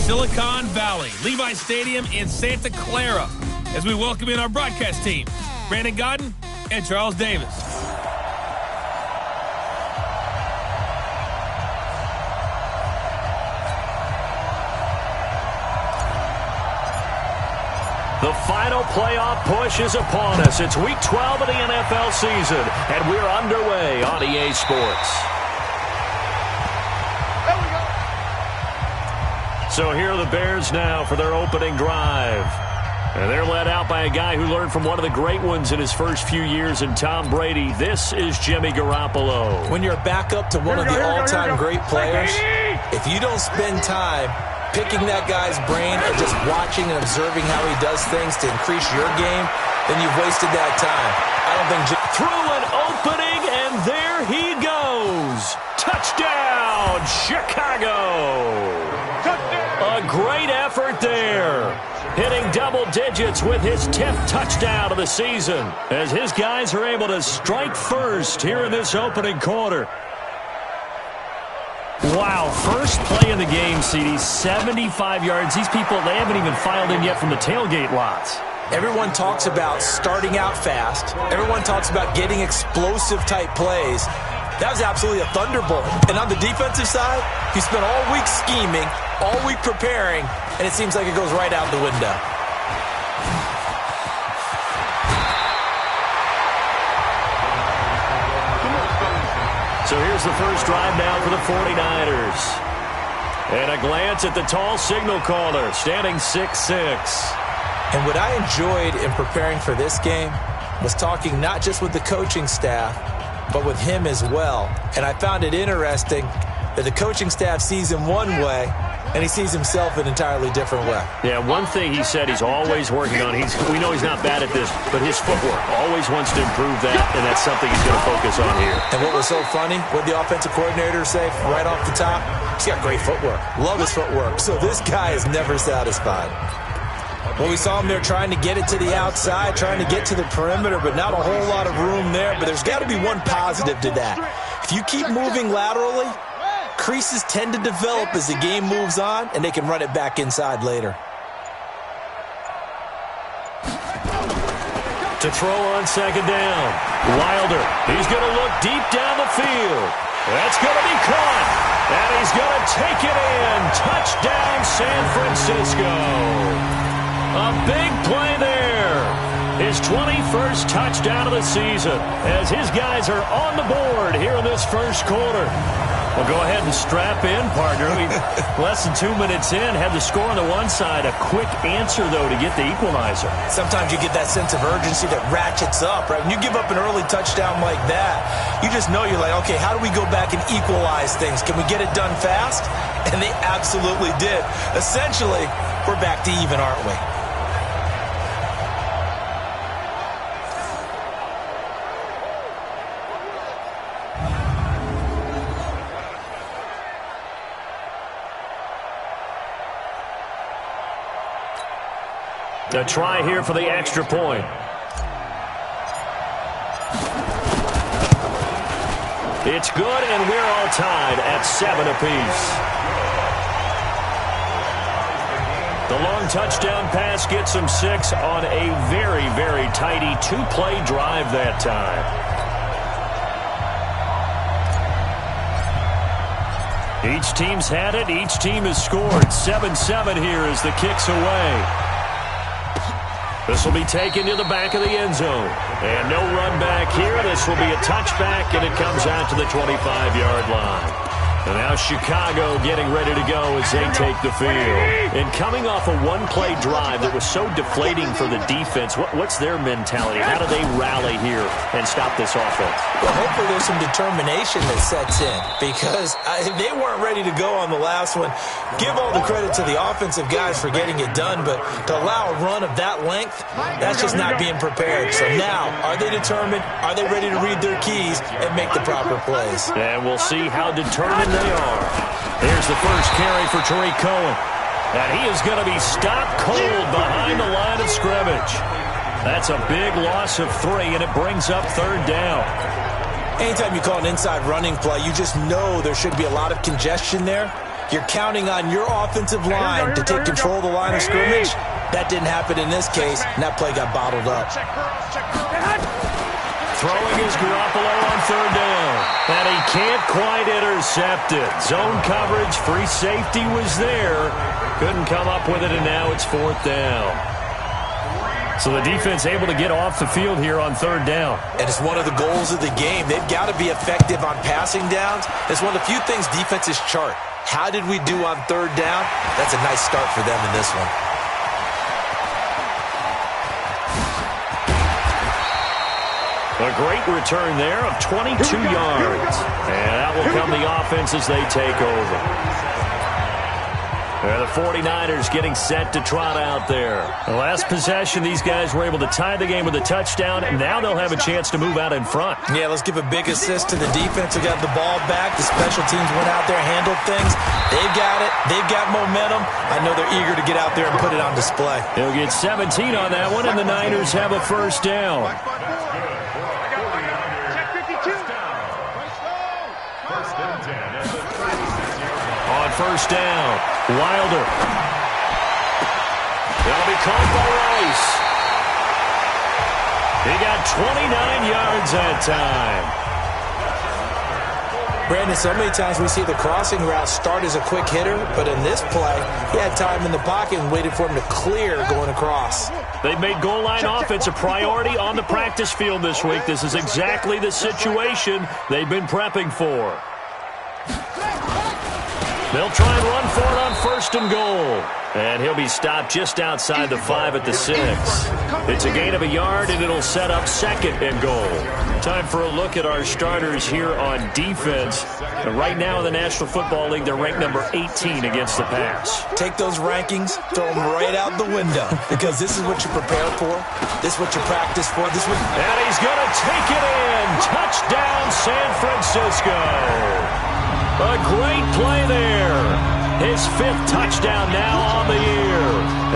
Silicon Valley, Levi Stadium in Santa Clara, as we welcome in our broadcast team, Brandon Godden and Charles Davis. The final playoff push is upon us. It's Week 12 of the NFL season, and we're underway on EA Sports. So here are the Bears now for their opening drive. And they're led out by a guy who learned from one of the great ones in his first few years in Tom Brady. This is Jimmy Garoppolo. When you're a backup to one of the all-time great players, if you don't spend time picking that guy's brain and just watching and observing how he does things to increase your game, then you've wasted that time. I don't think through an opening, and there he goes. Touchdown, Chicago. A great effort there. Hitting double digits with his 10th touchdown of the season, as his guys are able to strike first here in this opening quarter. Wow, first play in the game, CD, 75 yards. These people, they haven't even filed in yet from the tailgate lots. Everyone talks about starting out fast. Everyone talks about getting explosive type plays. That was absolutely a thunderbolt. And on the defensive side, he spent all week scheming, all week preparing, and it seems like it goes right out the window. So here's the first drive now for the 49ers. And a glance at the tall signal caller, standing 6'6". And what I enjoyed in preparing for this game was talking not just with the coaching staff, but with him as well. And I found it interesting that the coaching staff sees him one way, and he sees himself an entirely different way. Yeah, one thing he said he's always working on, we know he's not bad at this, but his footwork, always wants to improve that, and that's something he's going to focus on here. And what was so funny, what the offensive coordinator say right off the top, he's got great footwork. Love his footwork. So this guy is never satisfied. Well, we saw him there trying to get it to the outside, trying to get to the perimeter, but not a whole lot of room there. But there's got to be one positive to that. If you keep moving laterally, creases tend to develop as the game moves on, and they can run it back inside later. To throw on second down, Wilder. He's going to look deep down the field. That's going to be caught, and he's going to take it in. Touchdown, San Francisco. A big play there. His 21st touchdown of the season, as his guys are on the board here in this first quarter. Well, go ahead and strap in, partner. Less than 2 minutes in, had the score on the one side. A quick answer, though, to get the equalizer. Sometimes you get that sense of urgency that ratchets up, right? When you give up an early touchdown like that, you just know you're like, okay, how do we go back and equalize things? Can we get it done fast? And they absolutely did. Essentially, we're back to even, aren't we? A try here for the extra point. It's good, and we're all tied at 7 apiece. The long touchdown pass gets him 6 on a very, very tidy 2-play drive that time. Each team's had it. Each team has scored. 7-7 here as the kick's away. This will be taken to the back of the end zone. And no run back here. This will be a touchback, and it comes out to the 25-yard line. And now Chicago getting ready to go as they take the field. And coming off a one-play drive that was so deflating for the defense, what's their mentality? How do they rally here and stop this offense? Well, hopefully there's some determination that sets in, because they weren't ready to go on the last one. Give all the credit to the offensive guys for getting it done, but to allow a run of that length, that's just not being prepared. So now, are they determined? Are they ready to read their keys and make the proper plays? And we'll see how determined they are. Here's the first carry for Tariq Cohen. And he is going to be stopped cold behind the line of scrimmage. That's a big loss of 3, and it brings up 3rd down. Anytime you call an inside running play, you just know there should be a lot of congestion there. You're counting on your offensive line to take control of the line of scrimmage. That didn't happen in this case, and that play got bottled up. Throwing is Garoppolo on third down. And he can't quite intercept it. Zone coverage, free safety was there. Couldn't come up with it, and now it's fourth down. So the defense able to get off the field here on third down. And it's one of the goals of the game. They've got to be effective on passing downs. It's one of the few things defenses chart. How did we do on third down? That's a nice start for them in this one. A great return there of 22 yards. And that will come the offense as they take over. And the 49ers getting set to trot out there. The last possession, these guys were able to tie the game with a touchdown, and now they'll have a chance to move out in front. Yeah, let's give a big assist to the defense who got the ball back. The special teams went out there, handled things. They've got it. They've got momentum. I know they're eager to get out there and put it on display. They'll get 17 on that one, and the Niners have a first down. On first down, Wilder. That'll be caught by Rice. He got 29 yards that time. Brandon, so many times we see the crossing route start as a quick hitter, but in this play, he had time in the pocket and waited for him to clear going across. They've made goal line offense a priority on the practice field this week. This is exactly the situation they've been prepping for. They'll try and run for it on first and goal. And he'll be stopped just outside the 5 at the 6. It's a gain of a yard, and it'll set up second and goal. Time for a look at our starters here on defense. And right now in the National Football League, they're ranked number 18 against the pass. Take those rankings, throw them right out the window, because this is what you prepare for. This is what you practice for. This is what... And he's going to take it in. Touchdown, San Francisco. A great play there. His 5th touchdown now on the year.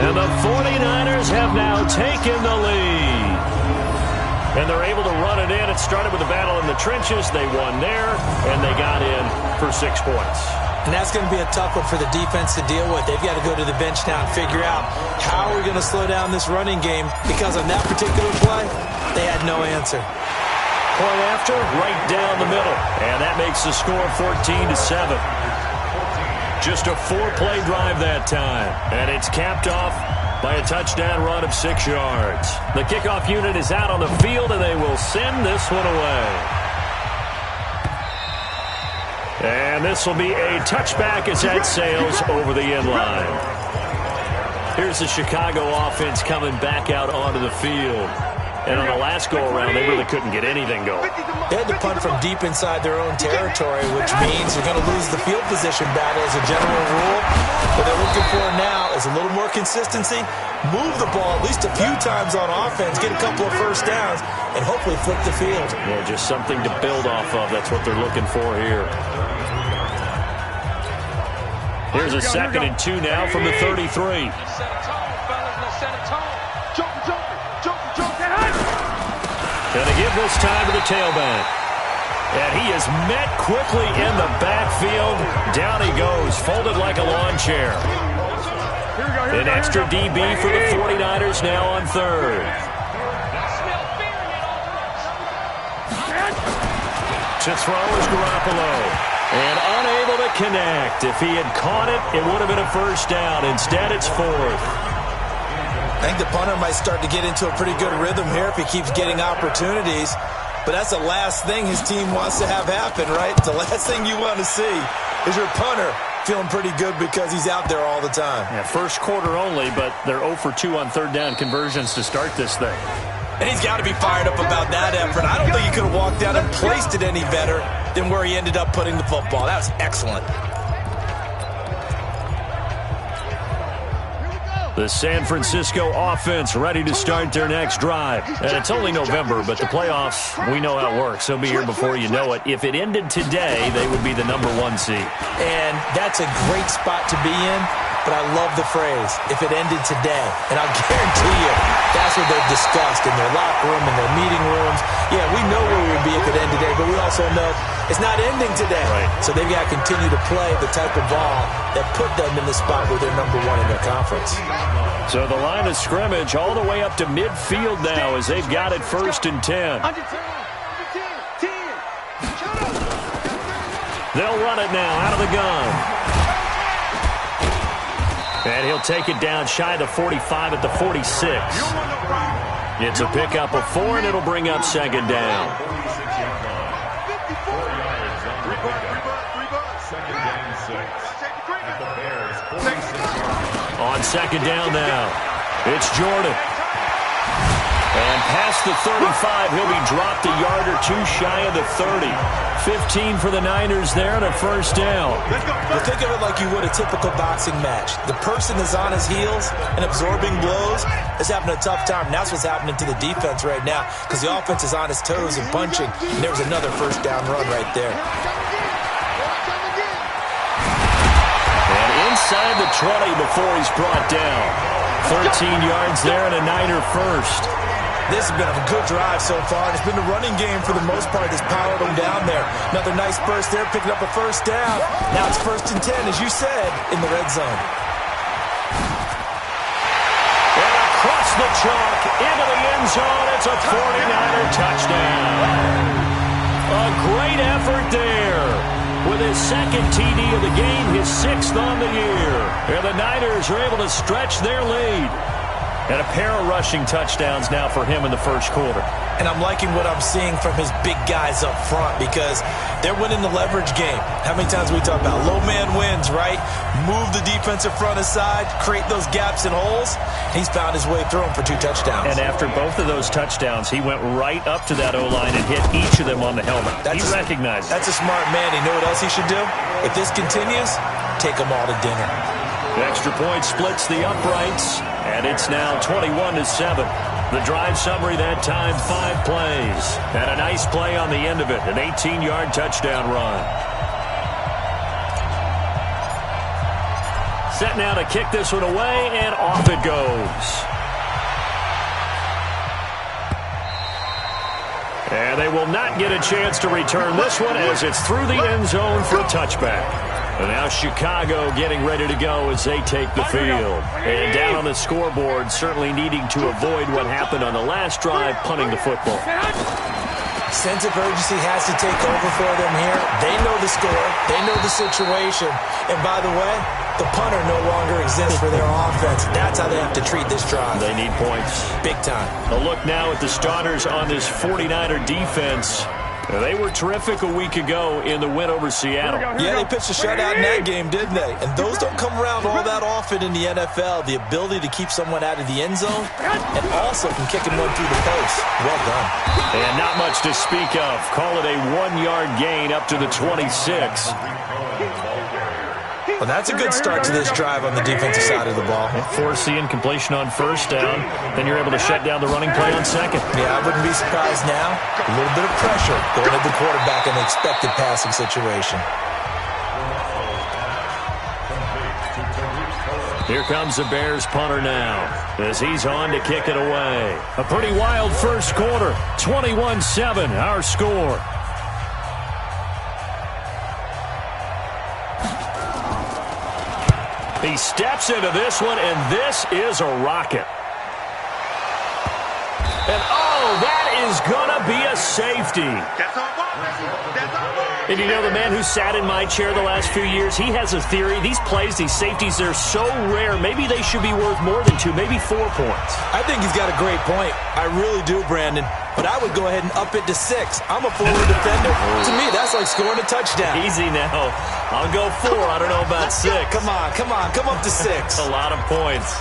And the 49ers have now taken the lead. And they're able to run it in. It started with a battle in the trenches. They won there, and they got in for 6 points. And that's going to be a tough one for the defense to deal with. They've got to go to the bench now and figure out how we're going to slow down this running game, because on that particular play, they had no answer. Point after, right down the middle. And that makes the score 14-7. Just a 4-play drive that time. And it's capped off by a touchdown run of 6 yards. The kickoff unit is out on the field, and they will send this one away. And this will be a touchback as that sails over the end line. Here's the Chicago offense coming back out onto the field. And on the last go-around, they really couldn't get anything going. They had to punt from deep inside their own territory, which means they're going to lose the field position battle as a general rule. What they're looking for now is a little more consistency, move the ball at least a few times on offense, get a couple of first downs, and hopefully flip the field. Yeah, just something to build off of. That's what they're looking for here. Here's a 2nd and 2 now from the 33. Going to give this time to the tailback. And he is met quickly in the backfield. Down he goes, folded like a lawn chair. An extra DB for the 49ers now on third. To throw is Garoppolo. And unable to connect. If he had caught it, it would have been a first down. Instead, it's 4th. I think the punter might start to get into a pretty good rhythm here if he keeps getting opportunities. But that's the last thing his team wants to have happen, right? The last thing you want to see is your punter feeling pretty good because he's out there all the time. Yeah, first quarter only, but they're 0 for 2 on third down conversions to start this thing. And he's got to be fired up about that effort. I don't think he could have walked down and placed it any better than where he ended up putting the football. That was excellent. The San Francisco offense ready to start their next drive. And it's only November, but the playoffs, we know how it works. They'll be here before you know it. If it ended today, they would be the #1 seed. And that's a great spot to be in. but I love the phrase, if it ended today. And I'll guarantee you, that's what they've discussed in their locker room, in their meeting rooms. Yeah, we know where we would be if it ended today, but we also know it's not ending today. Right. So they've got to continue to play the type of ball that put them in the spot where they're number one in their conference. So the line of scrimmage all the way up to midfield now as they've got it 1st and 10. They'll run it now out of the gun. And he'll take it down shy of the 45 at the 46. It's a pickup of 4, and it'll bring up 2nd down. On 2nd down now, it's Jordan. And past the 35, he'll be dropped a yard or two shy of the 30. 15 for the Niners there and a 1st down. Well, think of it like you would a typical boxing match. The person that's on his heels and absorbing blows is having a tough time. And that's what's happening to the defense right now because the offense is on his toes and punching. And there was another 1st down run right there. And inside the 20 before he's brought down. 13 yards there and a Niner 1st. This has been a good drive so far, and it's been the running game for the most part that's powered them down there. Another nice burst there, picking up a 1st down. Now it's 1st and 10, as you said, in the red zone. And across the chalk, into the end zone, it's a 49er touchdown. A great effort there. With his 2nd TD of the game, his 6th on the year. And the Niners are able to stretch their lead. And a pair of rushing touchdowns now for him in the 1st quarter. And I'm liking what I'm seeing from his big guys up front because they're winning the leverage game. How many times we talk about low man wins, right? Move the defensive front aside, create those gaps and holes. He's found his way through them for 2 touchdowns. And after both of those touchdowns, he went right up to that O-line and hit each of them on the helmet. He recognized it. That's a smart man. You know what else he should do? If this continues, take them all to dinner. The extra point splits the uprights, and it's now 21-7. The drive summary that time, 5 plays. And a nice play on the end of it, an 18-yard touchdown run. Set now to kick this one away, and off it goes. And they will not get a chance to return this one as it's through the end zone for a touchback. And now Chicago getting ready to go as they take the field. And down on the scoreboard, certainly needing to avoid what happened on the last drive, punting the football. Sense of urgency has to take over for them here. They know the score. They know the situation. And by the way, the punter no longer exists for their offense. That's how they have to treat this drive. They need points. Big time. A look now at the starters on this 49er defense. They were terrific a week ago in the win over Seattle. Yeah, they pitched a shutout in that game, didn't they? And those don't come around all that often in the NFL. The ability to keep someone out of the end zone and also from kicking one through the post. Well done. And not much to speak of. Call it a 1-yard gain up to the 26. Well, that's a good start to this drive on the defensive side of the ball. Force the incompletion on 1st down. Then you're able to shut down the running play on 2nd. Yeah, I wouldn't be surprised now. A little bit of pressure going at the quarterback in the expected passing situation. Here comes the Bears punter now as he's on to kick it away. A pretty wild 1st quarter. 21-7, our score. He steps into this one, and this is a rocket. And, oh, that is going to be a safety. And you know, the man who sat in my chair the last few years, he has a theory. These plays, these safeties, they're so rare. Maybe they should be worth more than 2, maybe 4 points. I think he's got a great point. I really do, Brandon. But I would go ahead and up it to 6. I'm a forward defender. To me, that's like scoring a touchdown. Easy now. I'll go 4. I don't know about 6. Come on. Come up to 6. A lot of points.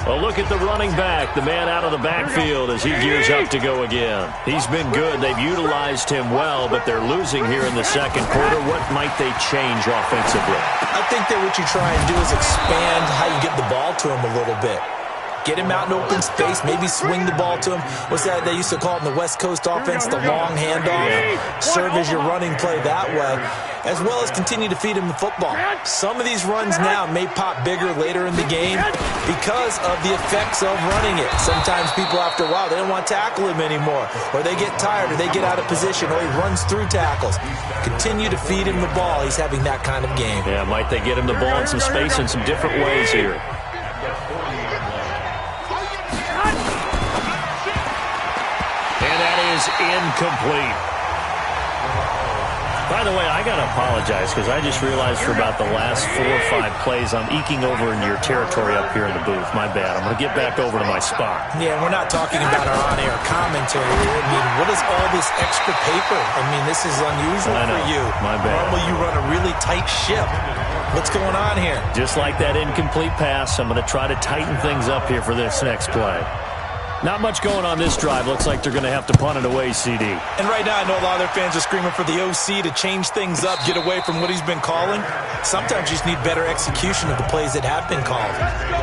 Well, look at the running back, the man out of the backfield as he gears up to go again. He's been good. They've utilized him well, but they're losing here in the 2nd quarter. What might they change offensively? I think that what you try and do is expand how you get the ball to him a little bit. Get him out in open space, maybe swing the ball to him. What's that they used to call it in the West Coast offense, the long handoff? Serve as your running play that way. as well as continue to feed him the football. Some of these runs now may pop bigger later in the game because of the effects of running it. Sometimes people, after a while, they don't want to tackle him anymore, or they get tired, or they get out of position, or he runs through tackles. Continue to feed him the ball. He's having that kind of game. Yeah, might they get him the ball in some space in some different ways here. And that is incomplete. By the way, I got to apologize because I just realized for about the last 4 or 5 plays I'm eking over in your territory up here in the booth. My bad. I'm going to get back over to my spot. Yeah, we're not talking about our on-air commentary. I mean, what is all this extra paper? I mean, this is unusual for you. My bad. Normally you run a really tight ship. What's going on here? Just like that incomplete pass, I'm going to try to tighten things up here for this next play. Not much going on this drive. Looks like they're going to have to punt it away, CD. And right now, I know a lot of their fans are screaming for the OC to change things up, get away from what he's been calling. Sometimes you just need better execution of the plays that have been called.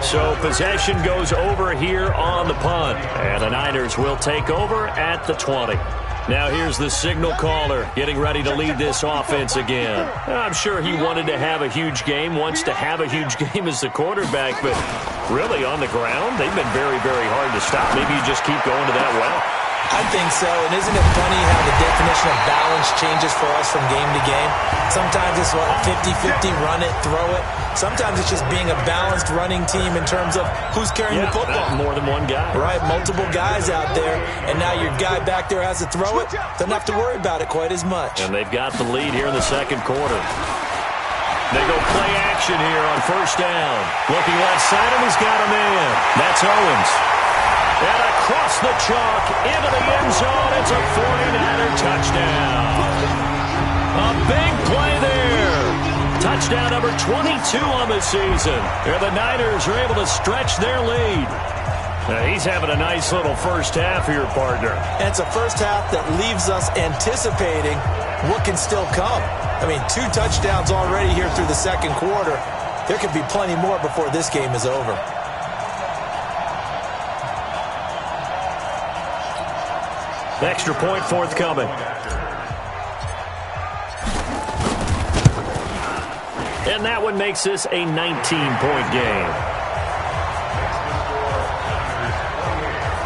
So possession goes over here on the punt. And the Niners will take over at the 20. Now here's the signal caller getting ready to lead this offense again. I'm sure he wanted to have a huge game, wants to have a huge game as the quarterback, but really on the ground, they've been very, very hard to stop. Maybe you just keep going to that well. I think so, and isn't it funny how the definition of balance changes for us from game to game? Sometimes it's 50-50, run it, throw it. Sometimes it's just being a balanced running team in terms of who's carrying the football. More than one guy. Right, multiple guys out there, and now your guy back there has to throw it. Doesn't have to worry about it quite as much. And they've got the lead here in the second quarter. They go play action here on first down. Looking left side, and he's got a man. That's Owens. And across the chalk, into the end zone, it's a 49er touchdown. A big play there. Touchdown number 22 on the season. And the Niners are able to stretch their lead. He's having a nice little first half here, partner. And it's a first half that leaves us anticipating what can still come. I mean, 2 touchdowns already here through the second quarter. There could be plenty more before this game is over. Extra point forthcoming. And that one makes this a 19-point game.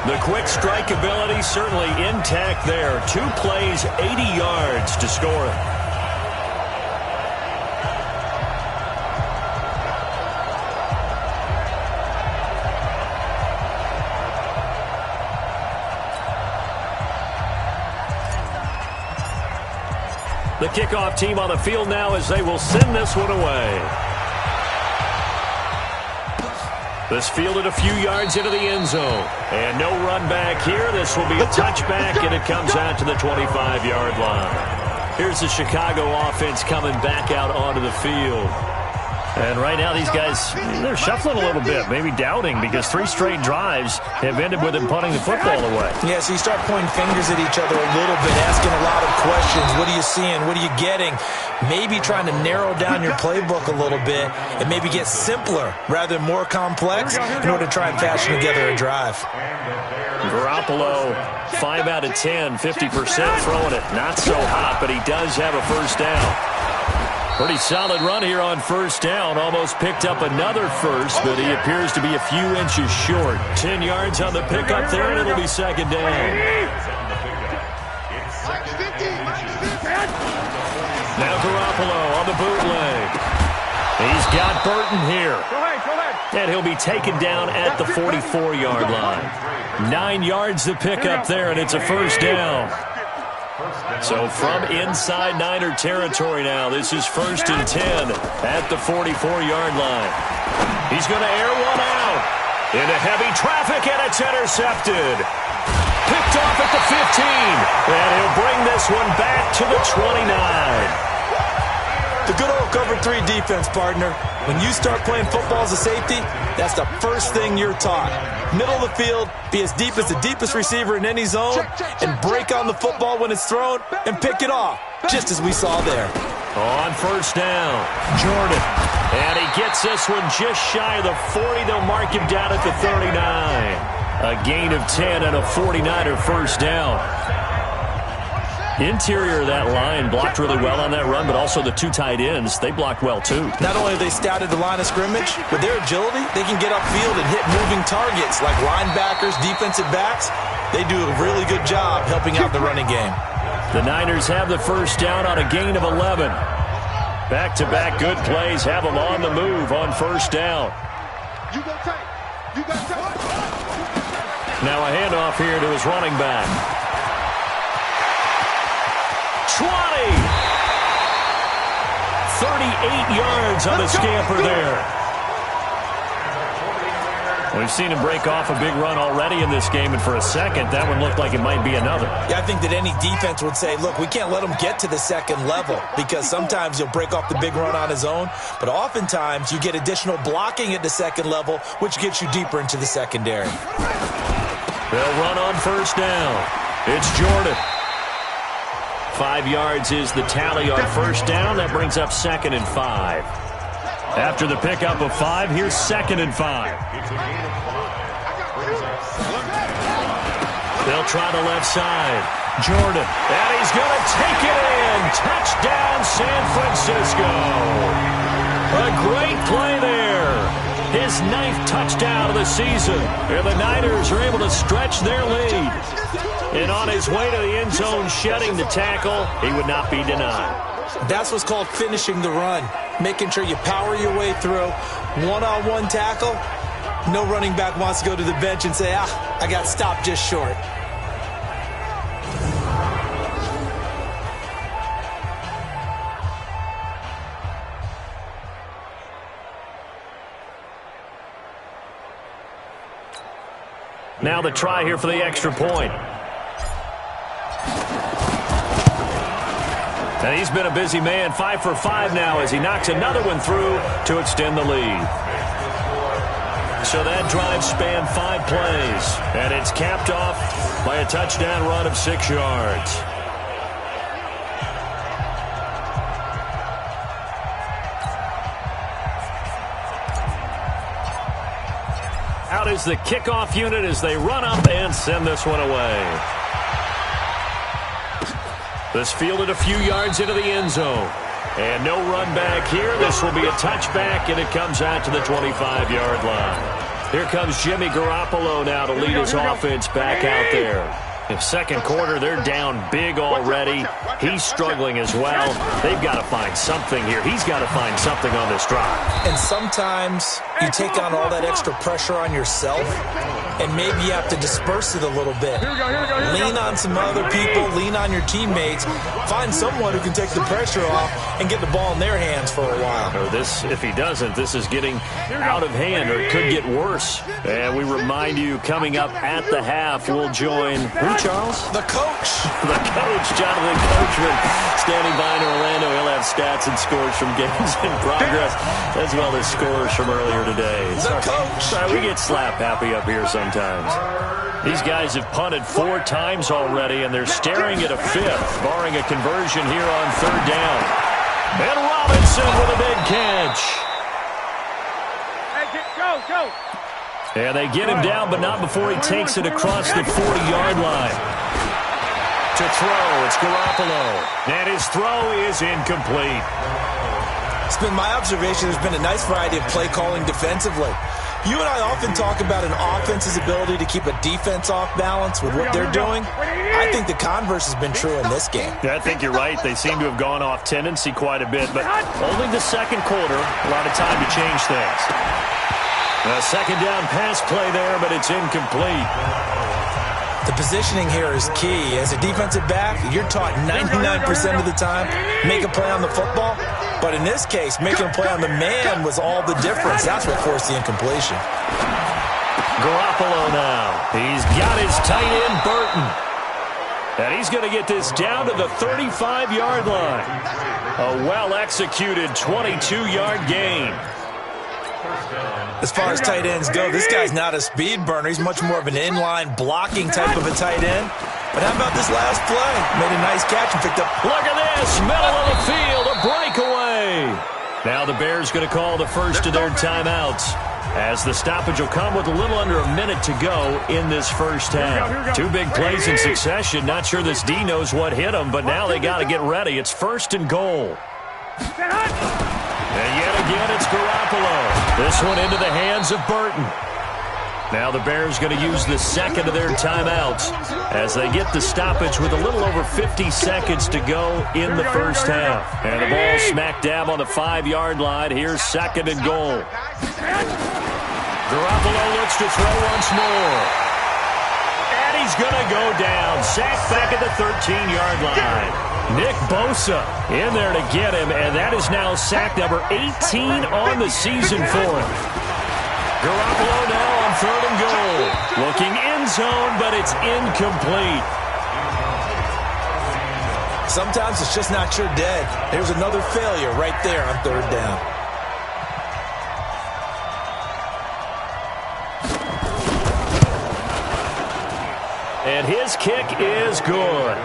The quick strike ability certainly intact there. 2 plays, 80 yards to score it. The kickoff team on the field now as they will send this one away. This fielded a few yards into the end zone. And no run back here. This will be a touchback, and it comes out to the 25-yard line. Here's the Chicago offense coming back out onto the field. And right now these guys, they're shuffling a little bit, maybe doubting, because 3 straight drives have ended with them punting the football away. Yeah, so you start pointing fingers at each other a little bit, asking a lot of questions. What are you seeing? What are you getting? Maybe trying to narrow down your playbook a little bit and maybe get simpler rather than more complex in order to try and fashion together a drive. Garoppolo, 5 out of 10, 50% throwing it. Not so hot, but he does have a first down. Pretty solid run here on first down. Almost picked up another first, but he appears to be a few inches short. 10 yards on the pickup there, and it'll be second down. Now Garoppolo on the bootleg. He's got Burton here. And he'll be taken down at the 44-yard line. 9 yards to pick up there, and it's a first down. So from inside Niner territory now, this is 1st and 10 at the 44-yard line. He's going to air one out into heavy traffic, and it's intercepted. Picked off at the 15, and he'll bring this one back to the 29. The good old cover 3 defense, partner. When you start playing football as a safety, that's the first thing you're taught. Middle of the field, be as deep as the deepest receiver in any zone, and break on the football when it's thrown and pick it off, just as we saw there. On first down, Jordan. And he gets this one just shy of the 40. They'll mark him down at the 39. A gain of 10 and a 49er first down. Interior of that line blocked really well on that run, but also the two tight ends, they blocked well too. Not only have they scouted the line of scrimmage, with their agility, they can get upfield and hit moving targets like linebackers, defensive backs. They do a really good job helping out the running game. The Niners have the first down on a gain of 11. Back-to-back good plays have them on the move on first down. Now a handoff here to his running back. 20! 38 yards on the scamper there. We've seen him break off a big run already in this game, and for a second, that one looked like it might be another. Yeah, I think that any defense would say, look, we can't let him get to the second level because sometimes he'll break off the big run on his own, but oftentimes you get additional blocking at the second level, which gets you deeper into the secondary. They'll run on first down. It's Jordan. 5 yards is the tally on first down. That brings up 2nd and 5. After the pickup of 5, here's 2nd and 5. They'll try the left side. Jordan. And he's going to take it in. Touchdown, San Francisco. A great play there. His 9th touchdown of the season. And the Niners are able to stretch their lead. And on his way to the end zone, shedding the tackle, he would not be denied. That's what's called finishing the run. Making sure you power your way through. One-on-one tackle. No running back wants to go to the bench and say, I got stopped just short. Now the try here for the extra point. And he's been a busy man, 5 for 5 now as he knocks another one through to extend the lead. So that drive spanned 5 plays, and it's capped off by a touchdown run of 6 yards. Out is the kickoff unit as they run up and send this one away. This fielded a few yards into the end zone. And no run back here. This will be a touchback, and it comes out to the 25-yard line. Here comes Jimmy Garoppolo now to lead his offense back out there. In second quarter, they're down big already. He's struggling as well. They've got to find something here. He's got to find something on this drive. And sometimes you take on all that extra pressure on yourself, and maybe you have to disperse it a little bit. Lean on some other people, lean on your teammates, find someone who can take the pressure off and get the ball in their hands for a while. Or this, if he doesn't, this is getting out of hand, or it could get worse. And we remind you, coming up at the half, we'll join, who, Charles? The coach. The coach, Jonathan Coachman, standing by in Orlando. He'll have stats and scores from games in progress, as well as scores from earlier today. The coach. Sorry, we get slap happy up here sometimes. These guys have punted 4 times already, and they're staring at a 5th, barring a conversion here on 3rd down. And Robinson with a big catch. Hey, go. And they get him down, but not before he takes it across the 40-yard line. To throw, it's Garoppolo. And his throw is incomplete. It's been my observation there's been a nice variety of play calling defensively. You and I often talk about an offense's ability to keep a defense off balance with what they're doing. I think the converse has been true in this game. Yeah, I think you're right. They seem to have gone off tendency quite a bit, but only the second quarter, a lot of time to change things. A second down pass play there, but it's incomplete. The positioning here is key. As a defensive back, you're taught 99% of the time, make a play on the football. But in this case, making a play on the man was all the difference. That's what forced the incompletion. Garoppolo now. He's got his tight end, Burton. And he's going to get this down to the 35-yard line. A well-executed 22-yard gain. As far as tight ends go, this guy's not a speed burner. He's much more of an inline blocking type of a tight end. But how about this last play? Made a nice catch and picked up. Look at this, middle of the field, a breakaway. Now the Bears going to call the first of their timeouts. as the stoppage will come with a little under a minute to go in this first half. Two big plays in succession. Not sure this D knows what hit them, but now they got to get ready. It's 1st and goal. And yet again, it's Garoppolo. This one into the hands of Burton. Now the Bears going to use the second of their timeouts as they get the stoppage with a little over 50 seconds to go in the first half. And the ball smack dab on the 5-yard line. Here's 2nd and goal. Garoppolo looks to throw once more. And he's going to go down. Sacked back at the 13-yard line. Nick Bosa in there to get him, and that is now sack number 18 on the season for him. Garoppolo now on 3rd and goal. Looking end zone, but it's incomplete. Sometimes it's just not your dead. There's another failure right there on 3rd down. And his kick is good.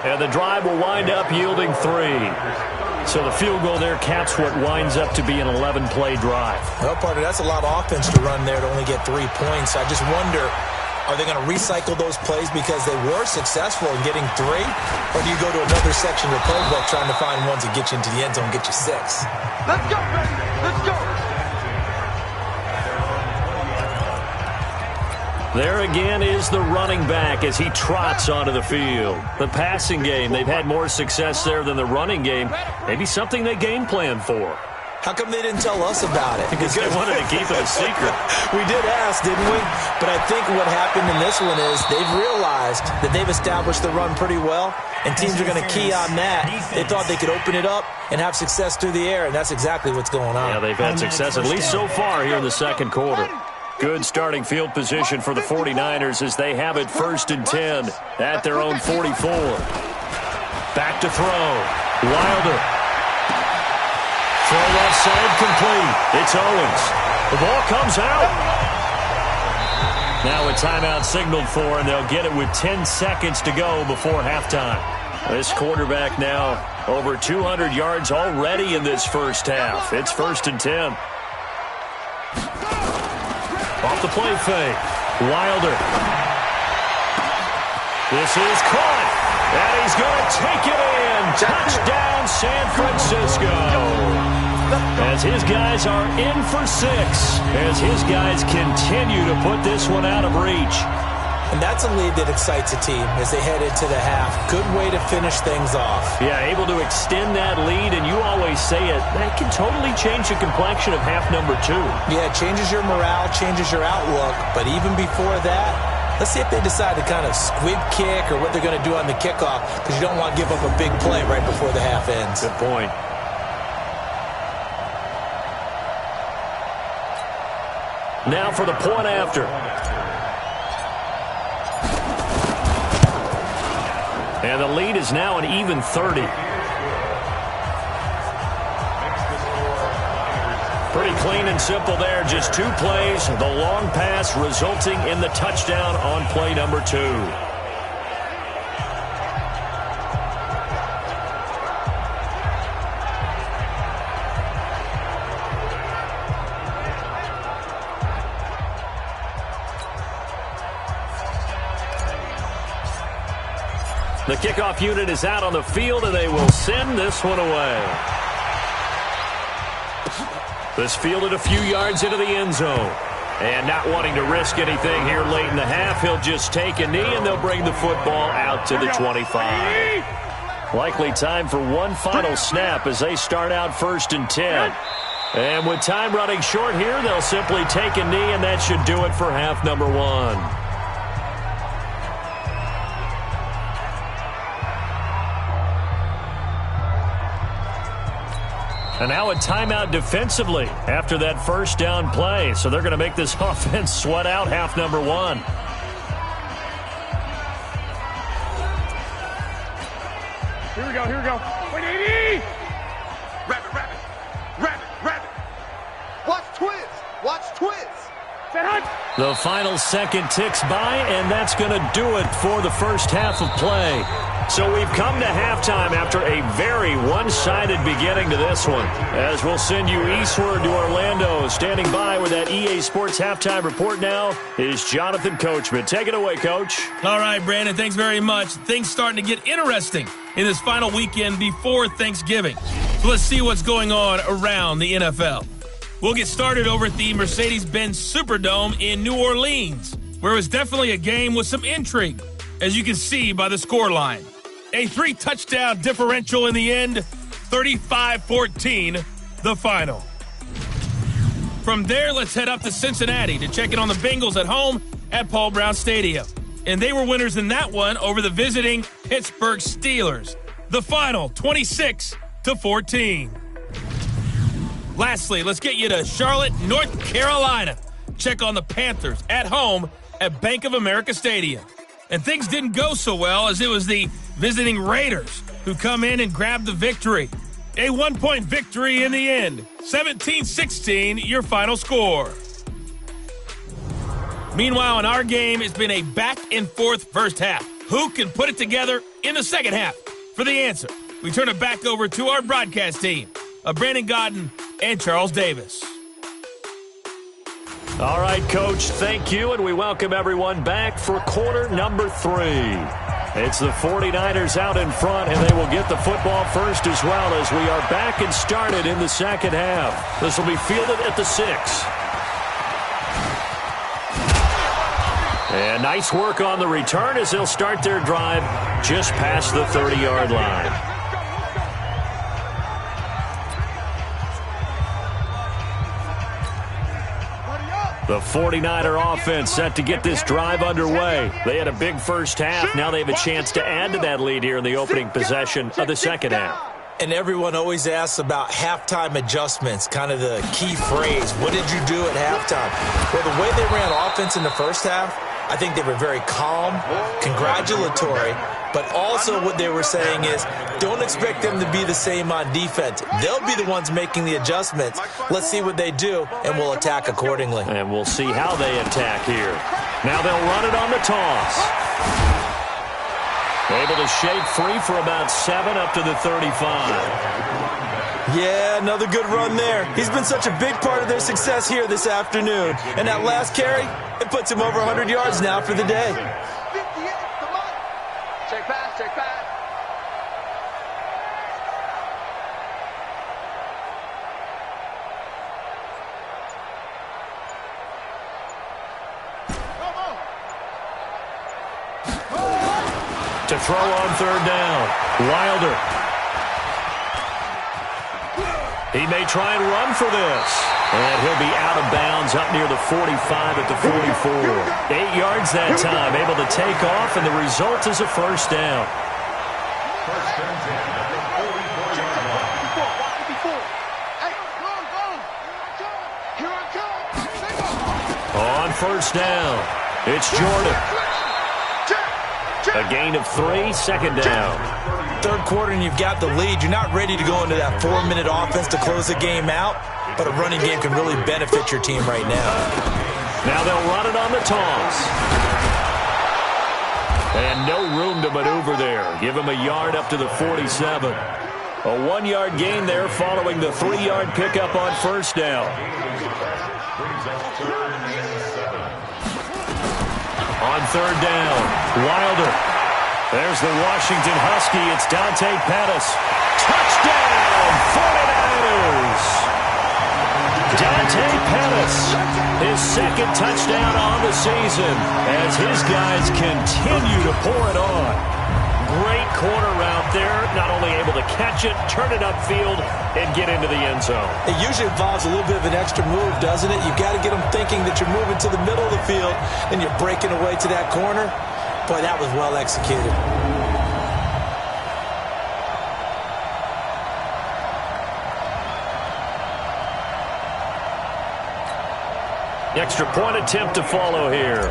And the drive will wind up yielding 3. So the field goal there caps what winds up to be an 11-play drive. Well, partner, that's a lot of offense to run there to only get 3 points. I just wonder, are they going to recycle those plays because they were successful in getting 3? Or do you go to another section of the playbook trying to find ones that get you into the end zone and get you 6? Let's go, baby. Let's go. There again is the running back as he trots onto the field. The passing game, they've had more success there than the running game. Maybe something they game plan for. How come they didn't tell us about it? Because they wanted to keep it a secret. We did ask, didn't we? But I think what happened in this one is they've realized that they've established the run pretty well, and teams are going to key on that. They thought they could open it up and have success through the air, and that's exactly what's going on. Yeah, they've had success at least so far here in the second quarter. Good starting field position for the 49ers as they have it 1st and 10 at their own 44. Back to throw. Wilder. Throw left side complete. It's Owens. The ball comes out. Now a timeout signaled for, and they'll get it with 10 seconds to go before halftime. This quarterback now over 200 yards already in this first half. It's 1st and 10. Off the play fake. Wilder. This is caught. And he's going to take it in. Touchdown, San Francisco. As his guys are in for 6. As his guys continue to put this one out of reach. And that's a lead that excites a team as they head into the half. Good way to finish things off. Yeah, able to extend that lead, and you always say it, that can totally change the complexion of half number 2. Yeah, it changes your morale, changes your outlook. But even before that, let's see if they decide to kind of squib kick or what they're going to do on the kickoff, because you don't want to give up a big play right before the half ends. Good point. Now for the point after. And the lead is now an even 30. Pretty clean and simple there. Just 2 plays. The long pass resulting in the touchdown on play number 2. The kickoff unit is out on the field, and they will send this one away. This fielded a few yards into the end zone. And not wanting to risk anything here late in the half, he'll just take a knee, and they'll bring the football out to the 25. Likely time for one final snap as they start out 1st and 10. And with time running short here, they'll simply take a knee, and that should do it for half number 1. And now a timeout defensively after that first down play. So they're going to make this offense sweat out half number 1. Here we go, here we go. 180! Rabbit, rabbit, rabbit, rabbit. Watch twins, watch twins. The final second ticks by, and that's going to do it for the first half of play. So we've come to halftime after a very one-sided beginning to this one. As we'll send you eastward to Orlando. Standing by with that EA Sports halftime report now is Jonathan Coachman. Take it away, Coach. All right, Brandon, thanks very much. Things starting to get interesting in this final weekend before Thanksgiving. So let's see what's going on around the NFL. We'll get started over at the Mercedes-Benz Superdome in New Orleans, where it was definitely a game with some intrigue, as you can see by the scoreline. A 3-touchdown differential in the end, 35-14, the final. From there, let's head up to Cincinnati to check in on the Bengals at home at Paul Brown Stadium. And they were winners in that one over the visiting Pittsburgh Steelers. The final, 26-14. Lastly, let's get you to Charlotte, North Carolina. Check on the Panthers at home at Bank of America Stadium. And things didn't go so well, as it was the visiting Raiders who come in and grab the victory. A 1-point victory in the end. 17-16, your final score. Meanwhile, in our game, it's been a back-and-forth first half. Who can put it together in the second half? For the answer, we turn it back over to our broadcast team of Brandon Godden and Charles Davis. All right, Coach, thank you, and we welcome everyone back for quarter number 3. It's the 49ers out in front, and they will get the football first as well, as we are back and started in the second half. This will be fielded at the 6. And nice work on the return as they'll start their drive just past the 30-yard line. The 49er offense set to get this drive underway. They had a big first half. Now they have a chance to add to that lead here in the opening possession of the second half. And everyone always asks about halftime adjustments, kind of the key phrase. What did you do at halftime? Well, the way they ran offense in the first half, I think they were very calm, congratulatory, but also what they were saying is don't expect them to be the same on defense. They'll be the ones making the adjustments. Let's see what they do, and we'll attack accordingly. And we'll see how they attack here. Now they'll run it on the toss. Able to shake free for about 7 up to the 35. Yeah, another good run there. He's been such a big part of their success here this afternoon. And that last carry, it puts him over 100 yards now for the day. Check pass, check pass. To throw on third down, Wilder. He may try and run for this. And he'll be out of bounds up near the 45 at the 44. 8 yards that time, able to take off, and the result is a first down. On first down, it's Jordan. A gain of 3, second down. Third quarter and you've got the lead. You're not ready to go into that 4-minute offense to close the game out, but a running game can really benefit your team right now. Now they'll run it on the toss. And no room to maneuver there. Give him a yard up to the 47. A 1-yard gain there following the 3-yard pickup on first down. On third down, Wilder. There's the Washington Husky. It's Dante Pettis. Touchdown, 49ers! Dante Pettis, his second touchdown on the season as his guys continue to pour it on. Great corner route there, not only able to catch it, turn it upfield, and get into the end zone. It usually involves a little bit of an extra move, doesn't it? You've got to get them thinking that you're moving to the middle of the field and you're breaking away to that corner. Boy, that was well executed. Extra point attempt to follow here.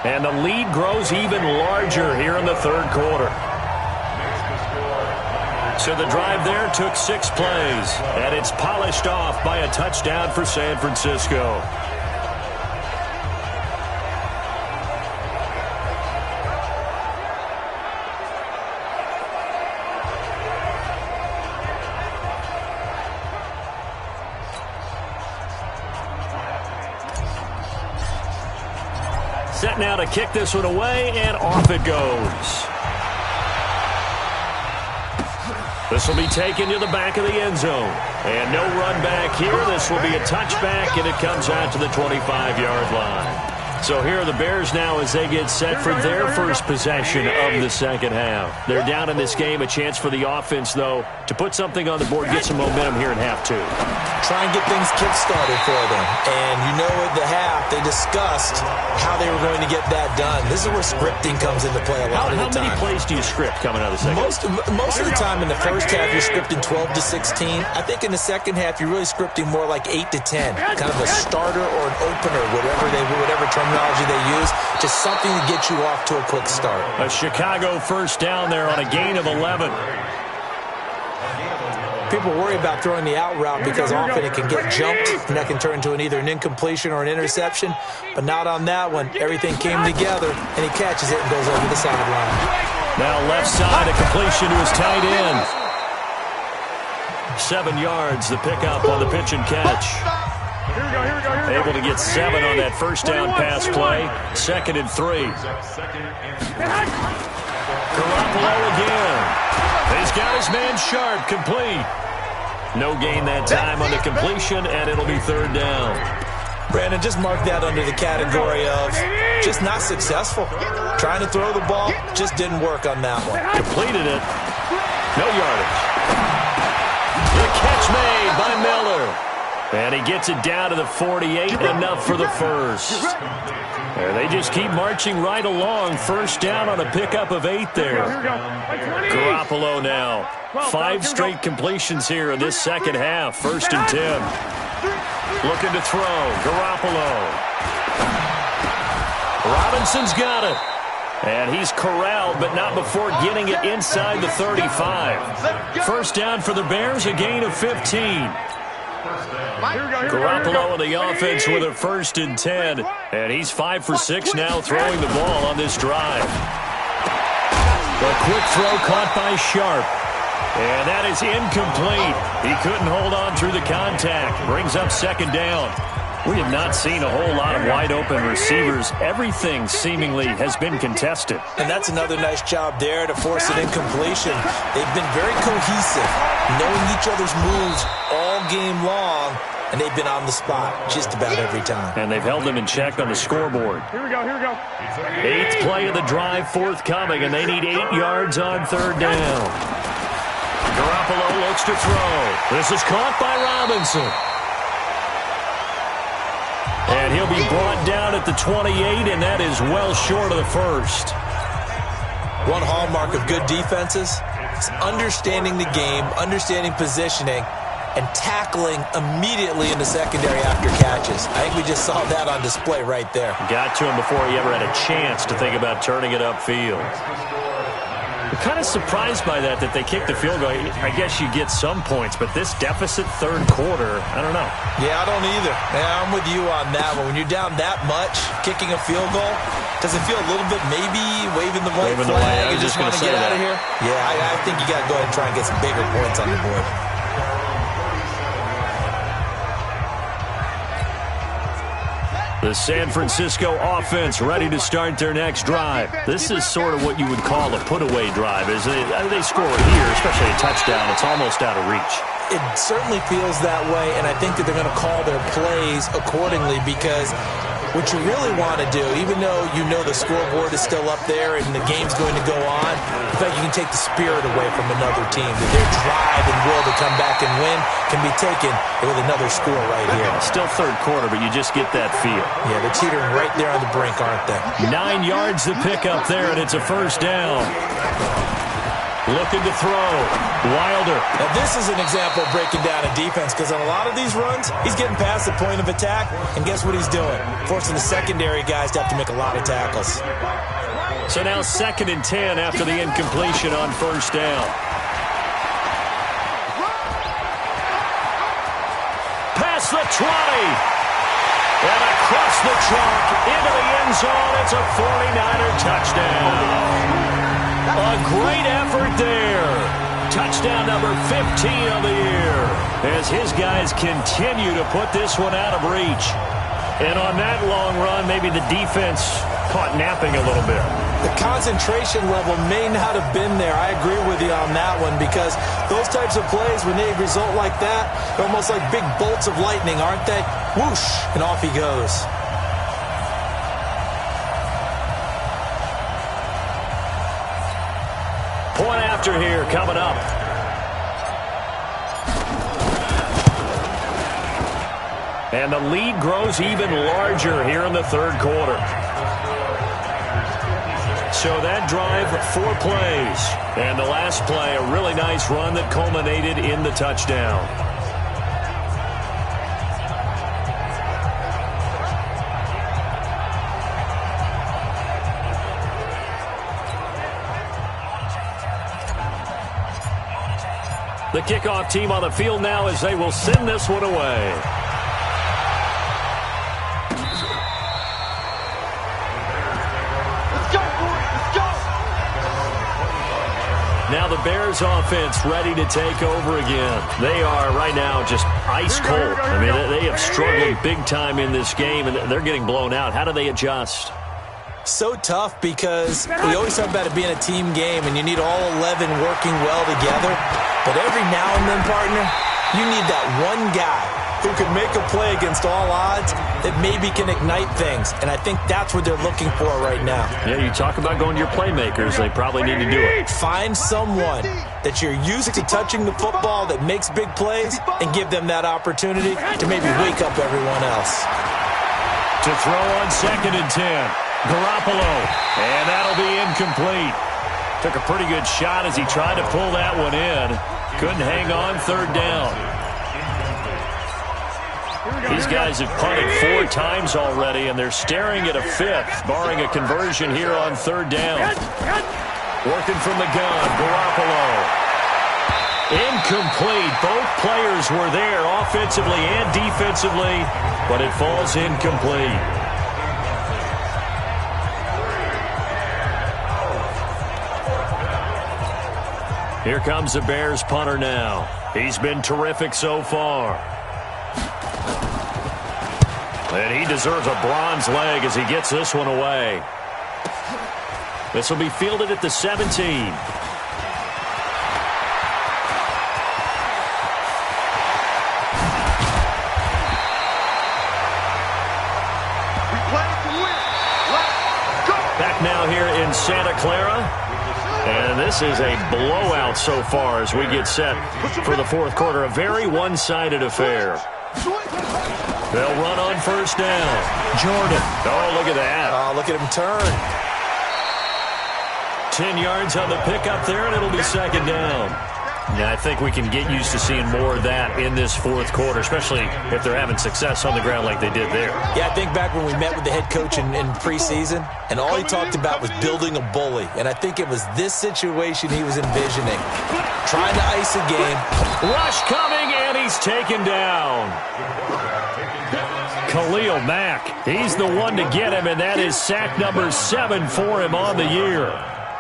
And the lead grows even larger here in the third quarter. So the drive there took 6 plays, and it's polished off by a touchdown for San Francisco. Set now to kick this one away, and off it goes. This will be taken to the back of the end zone. And no run back here. This will be a touchback, and it comes out to the 25-yard line. So here are the Bears now as they get set for their first possession of the second half. They're down in this game. A chance for the offense, though, to put something on the board, get some momentum here in half 2. Try and get things kick-started for them. And you know at the half, they discussed how they were going to get that done. This is where scripting comes into play a lot of the time. How many plays do you script coming out of the second half? Most of the time in the first half, you're scripting 12 to 16. I think in the second half, you're really scripting more like 8 to 10. Kind of a starter or an opener, whatever terminology they use. Just something to get you off to a quick start. A Chicago first down there on a gain of 11. People worry about throwing the out route because often it can get jumped, and that can turn into either an incompletion or an interception. But not on that one. Everything came together, and he catches it and goes over the sideline. Now left side, a completion to his tight end. 7 yards, the pickup on the pitch and catch. Able to get 7 on that first down pass play. 2nd and 3. Garoppolo again. He's got his man Sharp, complete. No gain that time on the completion, and it'll be 3rd down. Brandon, just mark that under the category of just not successful. Trying to throw the ball, just didn't work on that one. Completed it. No yardage. The catch made by Miller. And he gets it down to the 48, enough for the first. And they just keep marching right along. First down on a pickup of 8 there. Garoppolo now. 5 straight completions here in this second half. 1st and 10. Looking to throw. Garoppolo. Robinson's got it. And he's corralled, but not before getting it inside the 35. First down for the Bears, a gain of 15. Garoppolo on the offense with a 1st and 10. And he's 5 for 6 now throwing the ball on this drive. A quick throw caught by Sharp. And that is incomplete. He couldn't hold on through the contact. Brings up 2nd down. We have not seen a whole lot of wide-open receivers. Everything seemingly has been contested. And that's another nice job there to force an incompletion. They've been very cohesive, knowing each other's moves all game long, and they've been on the spot just about every time. And they've held them in check on the scoreboard. Here we go. 8th play of the drive forthcoming, and they need 8 yards on 3rd down. Garoppolo looks to throw. This is caught by Robinson. And he'll be brought down at the 28, and that is well short of the first. One hallmark of good defenses is understanding the game, understanding positioning, and tackling immediately in the secondary after catches. I think we just saw that on display right there. Got to him before he ever had a chance to think about turning it upfield. I'm kind of surprised by that they kicked the field goal. I guess you get some points, but this deficit 3rd quarter, I don't know. Yeah, I don't either. Yeah, I'm with you on that one. When you're down that much, kicking a field goal, does it feel a little bit maybe waving the white flag and just want to get out of here? Yeah, I think you got to go ahead and try and get some bigger points on the board. The San Francisco offense ready to start their next drive. This is sort of what you would call a put-away drive. As they score here, especially a touchdown, it's almost out of reach. It certainly feels that way, and I think that they're going to call their plays accordingly because what you really want to do, even though you know the scoreboard is still up there and the game's going to go on, in fact, you can take the spirit away from another team. That their drive and will to come back and win can be taken with another score right here. Still 3rd quarter, but you just get that feel. Yeah, they're teetering right there on the brink, aren't they? 9 yards to pick up there, and it's a 1st down. Looking to throw. Wilder. Now, this is an example of breaking down a defense because on a lot of these runs, he's getting past the point of attack, and guess what he's doing? Forcing the secondary guys to have to make a lot of tackles. So now 2nd and 10 after the incompletion on 1st down. across the 20. And across the chalk into the end zone. It's a 49er touchdown. A great effort there. Touchdown number 15 of the year as his guys continue to put this one out of reach. And on that long run, maybe the defense caught napping a little bit. The concentration level may not have been there. I agree with you on that one because those types of plays, when they result like that, they're almost like big bolts of lightning, aren't they? Whoosh, and off he goes. Point after here coming up. And the lead grows even larger here in the third quarter. So that drive, 4 plays. And the last play, a really nice run that culminated in the touchdown. The kickoff team on the field now as they will send this one away. Now the Bears offense ready to take over again. They are right now just ice cold. I mean, they have struggled big time in this game, and they're getting blown out. How do they adjust? So tough because we always talk about it being a team game, and you need all 11 working well together. But every now and then, partner, you need that one guy who can make a play against all odds that maybe can ignite things. And I think that's what they're looking for right now. Yeah, you talk about going to your playmakers. They probably need to do it. Find someone that you're used to touching the football that makes big plays and give them that opportunity to maybe wake up everyone else. To throw on 2nd and 10. Garoppolo. And that'll be incomplete. Took a pretty good shot as he tried to pull that one in. Couldn't hang on 3rd down. These guys have punted 4 times already, and they're staring at a 5th, barring a conversion here on 3rd down. Working from the gun, Garoppolo. Incomplete. Both players were there offensively and defensively, but it falls incomplete. Here comes the Bears punter now. He's been terrific so far. And he deserves a bronze leg as he gets this one away. This will be fielded at the 17. Back now here in Santa Clara. And this is a blowout so far as we get set for the 4th quarter. A very one-sided affair. They'll run on 1st down. Jordan. Oh, look at that. Oh, look at him turn. 10 yards on the pickup there, and it'll be 2nd down. Yeah, I think we can get used to seeing more of that in this 4th quarter, especially if they're having success on the ground like they did there. Yeah, I think back when we met with the head coach in preseason, and all he talked about was building a bully. And I think it was this situation he was envisioning. Trying to ice a game. Rush coming, and he's taken down. Khalil Mack, he's the one to get him, and that is sack number 7 for him on the year.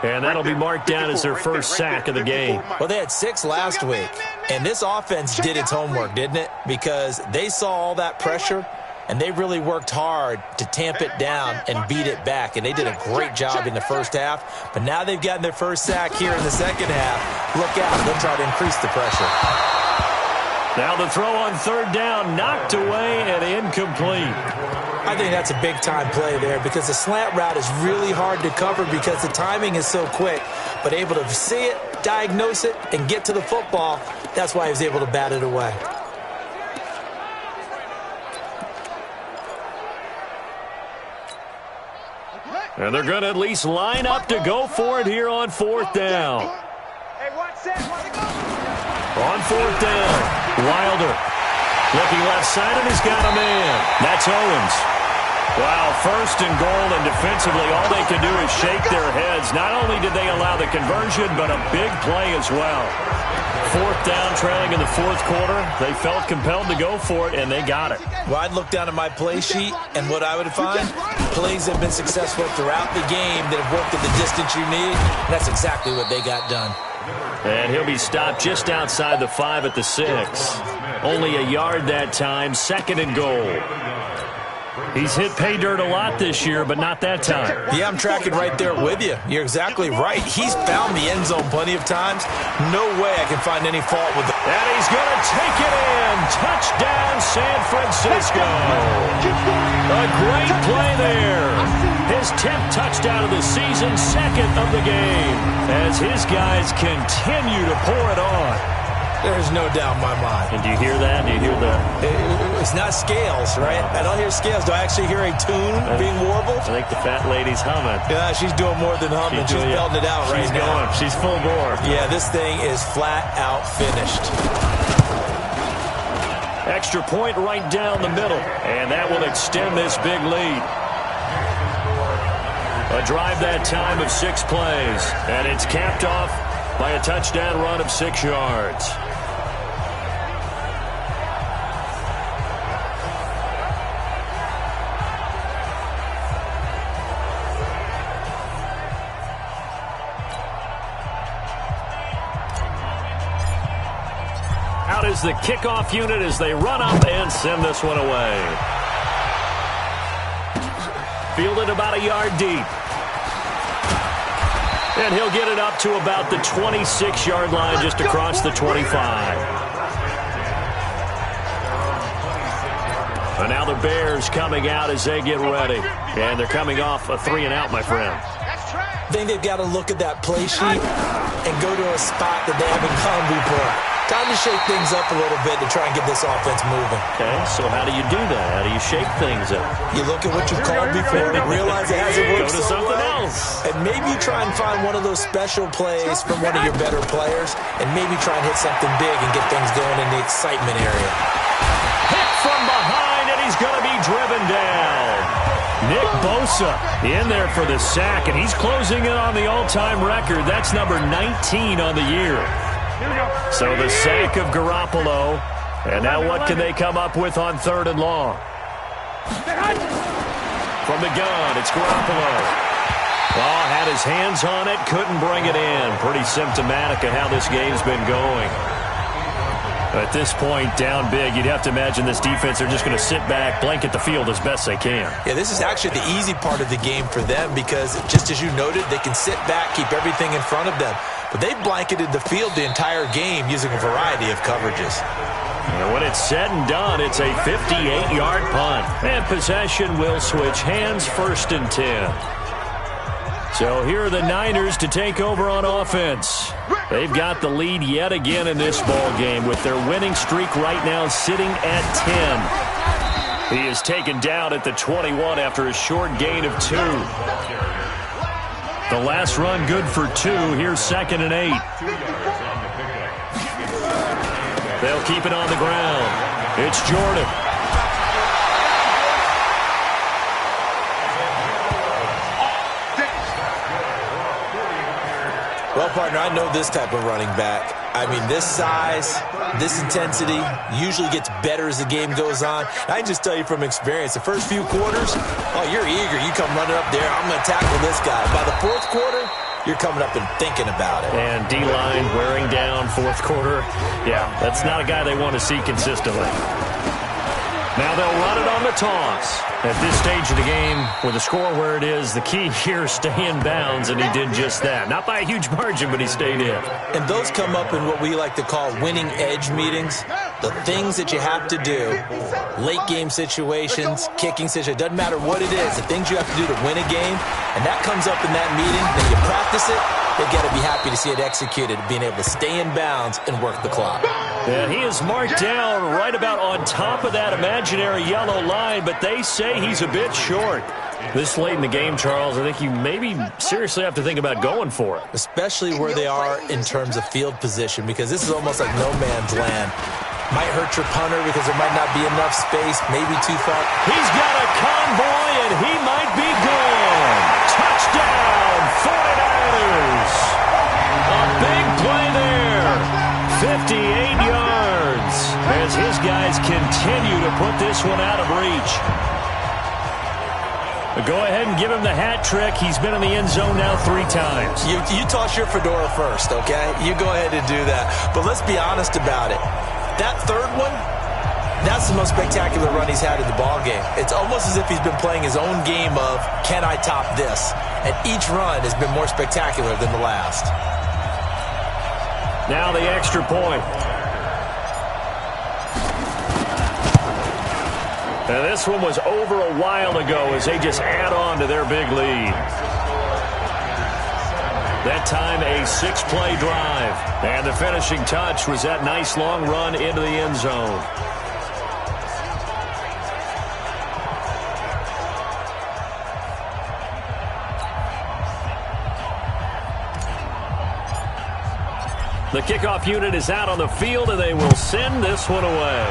And that'll be marked down as their first sack of the game. Well, they had 6 last week, and this offense did its homework, didn't it? Because they saw all that pressure, and they really worked hard to tamp it down and beat it back, and they did a great job in the first half. But now they've gotten their first sack here in the second half. Look out. They'll try to increase the pressure. Now the throw on 3rd down, knocked away and incomplete. I think that's a big-time play there because the slant route is really hard to cover because the timing is so quick. But able to see it, diagnose it, and get to the football, that's why he was able to bat it away. And they're going to at least line up to go for it here on 4th down. On 4th down, Wilder looking left side, and he's got a man. That's Owens. Wow, first and goal, and defensively all they can do is shake their heads. Not only did they allow the conversion, but a big play as well. Fourth down, trailing in the fourth quarter. They felt compelled to go for it, and they got it. Well, I'd look down at my play sheet, and what I would find, plays have been successful throughout the game that have worked at the distance you need, and that's exactly what they got done. And he'll be stopped just outside the 5 at the 6. Only a yard that time, second and goal. He's hit pay dirt a lot this year, but not that time. Yeah, I'm tracking right there with you. You're exactly right. He's found the end zone plenty of times. No way I can find any fault with it. And he's going to take it in. Touchdown, San Francisco. A great play there. His 10th touchdown of the season, second of the game, as his guys continue to pour it on. There's no doubt in my mind. And do you hear that? Do you hear that? It's not scales, right? I don't hear scales. Do I actually hear a tune being warbled? I think the fat lady's humming. Yeah, she's doing more than humming. She's belting it out right now. She's full bore. Yeah, this thing is flat out finished. Extra point right down the middle. And that will extend this big lead. A drive that time of 6 plays. And it's capped off by a touchdown run of 6 yards. Out is the kickoff unit as they run up and send this one away. Fielded about a yard deep. And he'll get it up to about the 26-yard line, just across the 25. And now the Bears coming out as they get ready. And they're coming off a 3-and-out, my friend. I think they've got to look at that play sheet and go to a spot that they haven't gone before. Time to shake things up a little bit to try and get this offense moving. Okay, so how do you do that? How do you shake things up? You look at what you've called before and realize it hasn't worked so so something well. else. And maybe you try and find one of those special plays from one of your better players and maybe try and hit something big and get things going in the excitement area. Hit from behind, and he's going to be driven down. Nick Bosa in there for the sack, and he's closing in on the all-time record. That's number 19 on the year. So the sack of Garoppolo, and now what can they come up with on 3rd and long? From the gun, it's Garoppolo. Oh, had his hands on it, couldn't bring it in. Pretty symptomatic of how this game's been going. At this point, down big, you'd have to imagine this defense are just going to sit back, blanket the field as best they can. Yeah, this is actually the easy part of the game for them because, just as you noted, they can sit back, keep everything in front of them. But they've blanketed the field the entire game using a variety of coverages. And when it's said and done, it's a 58-yard punt. And possession will switch hands, 1st and 10. So here are the Niners to take over on offense. They've got the lead yet again in this ball game with their winning streak right now sitting at 10. He is taken down at the 21 after a short gain of 2. The last run good for 2. Here's 2nd and 8. They'll keep it on the ground. It's Jordan. Well, partner, I know this type of running back. I mean, this size, this intensity usually gets better as the game goes on. I can just tell you from experience, the first few quarters, oh, you're eager. You come running up there, I'm going to tackle this guy. By the 4th quarter, you're coming up and thinking about it. And D-line wearing down 4th quarter. Yeah, that's not a guy they want to see consistently. Now they'll run it on the toss. At this stage of the game, with the score where it is, the key here is stay in bounds, and he did just that. Not by a huge margin, but he stayed in. And those come up in what we like to call winning edge meetings. The things that you have to do, late game situations, kicking situations, doesn't matter what it is, the things you have to do to win a game, and that comes up in that meeting, then you practice it, they've got to be happy to see it executed, being able to stay in bounds and work the clock. And he is marked down right about on top of that imaginary yellow line, but they say he's a bit short. This late in the game, Charles, I think you maybe seriously have to think about going for it. Especially where they are in terms of field position, because this is almost like no man's land. Might hurt your punter because there might not be enough space, maybe too far. He's got a convoy, and he might be gone. Touchdown, 49ers. A big play there. 58 yards as his guys continue to put this one out of reach. Go ahead and give him the hat trick. He's been in the end zone now 3 times. You toss your fedora first, okay? You go ahead and do that. But let's be honest about it. That third one, that's the most spectacular run he's had in the ballgame. It's almost as if he's been playing his own game of, can I top this? And each run has been more spectacular than the last. Now the extra point. Now this one was over a while ago as they just add on to their big lead. That time a 6-play drive. And the finishing touch was that nice long run into the end zone. The kickoff unit is out on the field, and they will send this one away.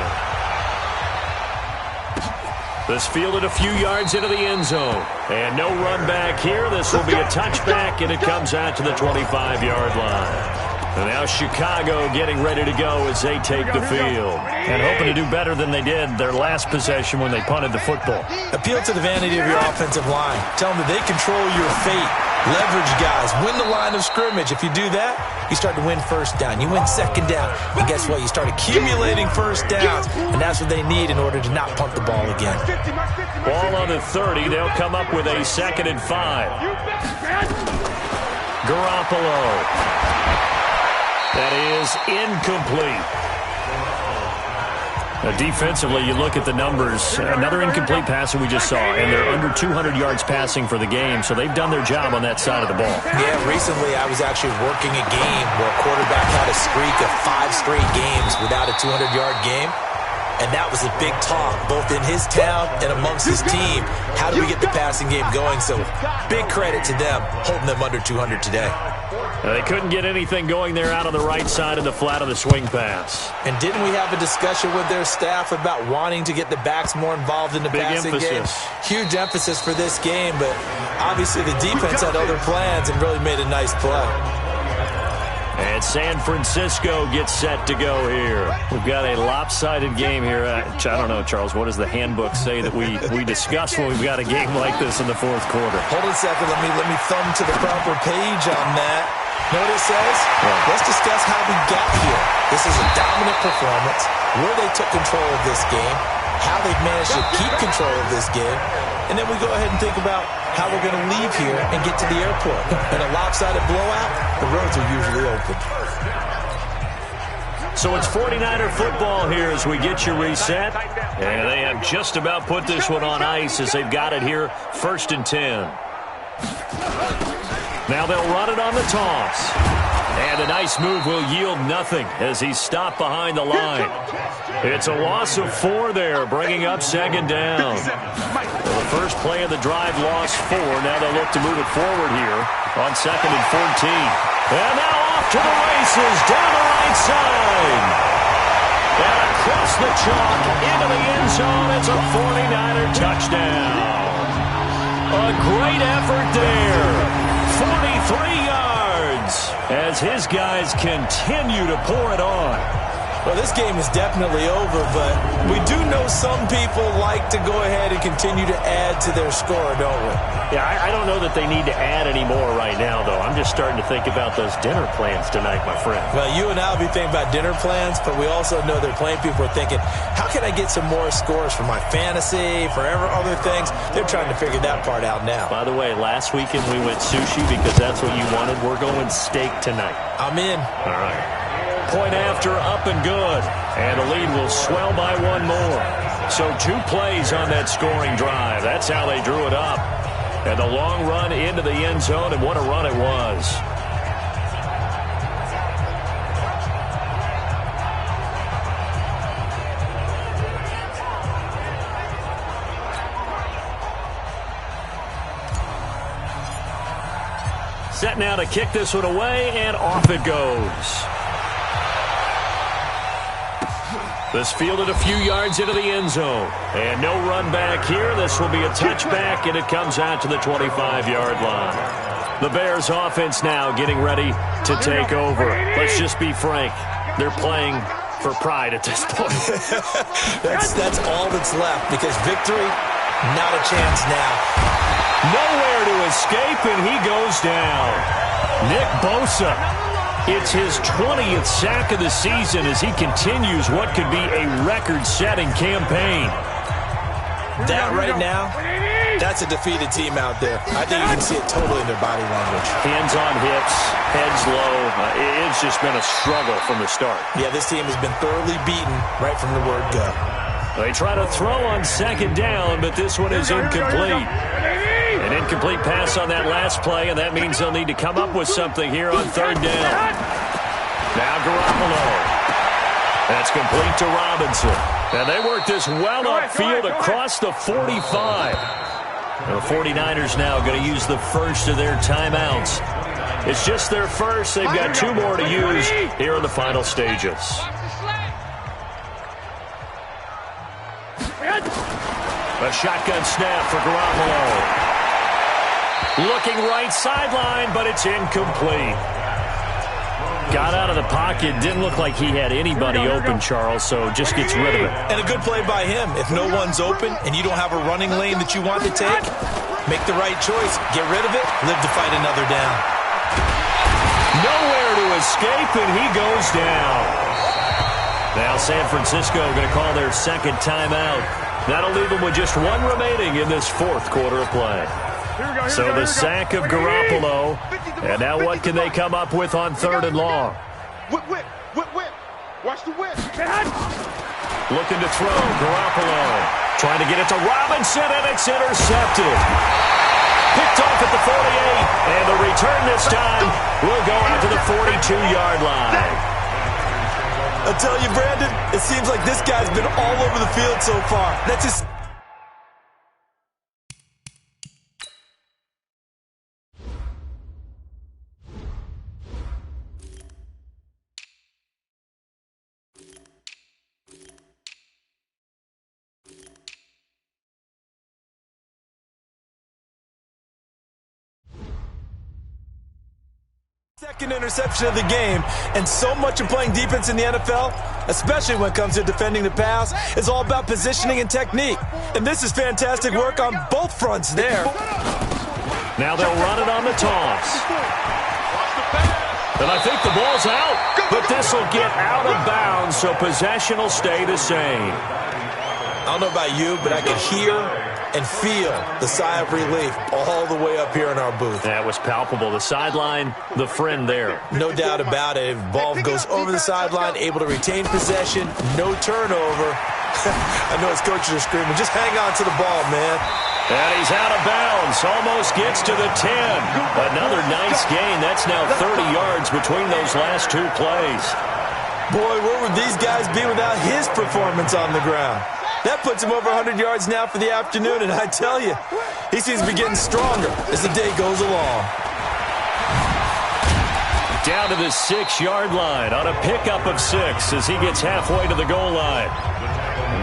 This fielded a few yards into the end zone. And no run back here. This will be a touchback, and it comes out to the 25-yard line. And now Chicago getting ready to go as they take the field. And hoping to do better than they did their last possession when they punted the football. Appeal to the vanity of your offensive line. Tell them that they control your fate. Leverage guys. Win the line of scrimmage. If you do that, you start to win first down. You win second down. And guess what? You start accumulating first downs. And that's what they need in order to not punt the ball again. Ball on the 30. They'll come up with a 2nd and 5. Garoppolo. That is incomplete. Defensively, you look at the numbers. Another incomplete pass that we just saw, and they're under 200 yards passing for the game, so they've done their job on that side of the ball. Yeah, recently I was actually working a game where a quarterback had a streak of 5 straight games without a 200-yard game, and that was a big talk, both in his town and amongst his team. How do we get the passing game going? So big credit to them, holding them under 200 today. They couldn't get anything going there out on the right side of the flat of the swing pass. And didn't we have a discussion with their staff about wanting to get the backs more involved in the passing game? Huge emphasis for this game, but obviously the defense had other plans and really made a nice play. And San Francisco gets set to go here. We've got a lopsided game here. I don't know, Charles, what does the handbook say that we discuss when we've got a game like this in the 4th quarter? Hold on a second. Let me thumb to the proper page on that. Know what it says? Yeah. Let's discuss how we got here. This is a dominant performance, where they took control of this game, how they've managed to keep control of this game, and then we go ahead and think about how we're going to leave here and get to the airport. In a lopsided blowout, the roads are usually open. So it's 49er football here as we get you reset. And they have just about put this one on ice as they've got it here, 1st and 10. Now they'll run it on the toss. And a nice move will yield nothing as he's stopped behind the line. It's a loss of 4 there, bringing up 2nd down. Well, the first play of the drive lost 4. Now they'll look to move it forward here on 2nd and 14. And now off to the races, down the right side. And across the chalk into the end zone. It's a 49er touchdown. A great effort there. 43 yards as his guys continue to pour it on. Well, this game is definitely over, but we do know some people like to go ahead and continue to add to their score, don't we? Yeah, I don't know that they need to add any more right now, though. I'm just starting to think about those dinner plans tonight, my friend. Well, you and I will be thinking about dinner plans, but we also know they're playing people are thinking, how can I get some more scores for my fantasy, for other things? They're trying to figure that part out now. By the way, last weekend we went sushi because that's what you wanted. We're going steak tonight. I'm in. All right. Point after, up and good. And the lead will swell by 1 more. So 2 plays on that scoring drive. That's how they drew it up. And the long run into the end zone, and what a run it was. Set now to kick this one away, and off it goes. This fielded a few yards into the end zone. And no run back here. This will be a touchback, and it comes out to the 25-yard line. The Bears offense now getting ready to take over. Let's just be frank. They're playing for pride at this point. that's all that's left, because victory, not a chance now. Nowhere to escape, and he goes down. Nick Bosa. It's his 20th sack of the season as he continues what could be a record-setting campaign. That right now, that's a defeated team out there. I think you can see it totally in their body language. Hands on hips, heads low. It's just been a struggle from the start. Yeah, this team has been thoroughly beaten right from the word go. They try to throw on second down, but this one is incomplete. An incomplete pass on that last play, and that means they'll need to come up with something here on third down. Now Garoppolo. That's complete to Robinson. And they work this well upfield across the 45. The 49ers now going to use the first of their timeouts. It's just their first. They've got two more to use here in the final stages. A shotgun snap for Garoppolo. Looking right sideline, but it's incomplete. Got out of the pocket. Didn't look like he had anybody open, Charles, so just gets rid of it. And a good play by him. If no one's open and you don't have a running lane that you want to take, make the right choice. Get rid of it. Live to fight another down. Nowhere to escape, and he goes down. Now San Francisco going to call their second timeout. That'll leave them with just one remaining in this fourth quarter of play. So the sack of Garoppolo, and now what can they come up with on third and long? Whip. Watch the whip. Looking to throw, Garoppolo. Trying to get it to Robinson, and it's intercepted. Picked off at the 48, and the return this time will go out to the 42-yard line. I tell you, Brandon, it seems like this guy's been all over the field so far. That's his... second interception of the game, and so much of playing defense in the NFL, especially when it comes to defending the pass, is all about positioning and technique. And this is fantastic work on both fronts there. Now they'll run it on the toss. And I think the ball's out, but this will get out of bounds, so possession will stay the same. I don't know about you, but I can hear and feel the sigh of relief all the way up here in our booth. That was palpable. The sideline, the friend there. No doubt about it. If ball goes over the sideline, able to retain possession, no turnover. I know his coaches are screaming, just hang on to the ball, man. And he's out of bounds. Almost gets to the 10. Another nice gain. That's now 30 yards between those last two plays. Boy, where would these guys be without his performance on the ground? That puts him over 100 yards now for the afternoon, and I tell you, he seems to be getting stronger as the day goes along. Down to the 6-yard line on a pickup of 6 as he gets halfway to the goal line.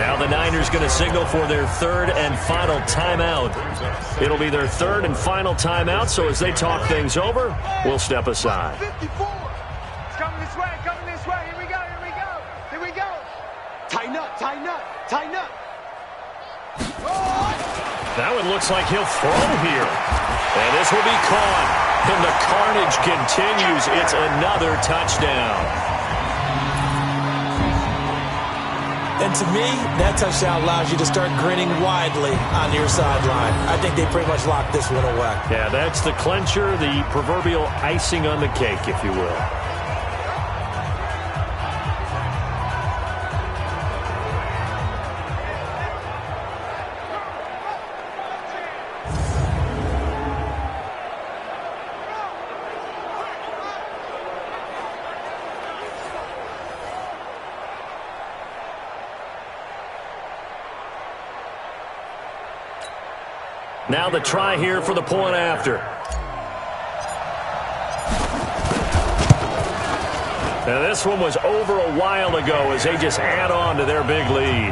Now the Niners going to signal for their third and final timeout. It'll be their third and final timeout, so as they talk things over, we'll step aside. 54. It's coming this way, Here we go. Tighten up. That one looks like he'll throw here. And this will be caught. And the carnage continues. It's another touchdown. And to me, that touchdown allows you to start grinning widely on your sideline. I think they pretty much locked this one away. Yeah, that's the clincher, the proverbial icing on the cake, if you will. Now the try here for the point after. Now, this one was over a while ago as they just add on to their big lead.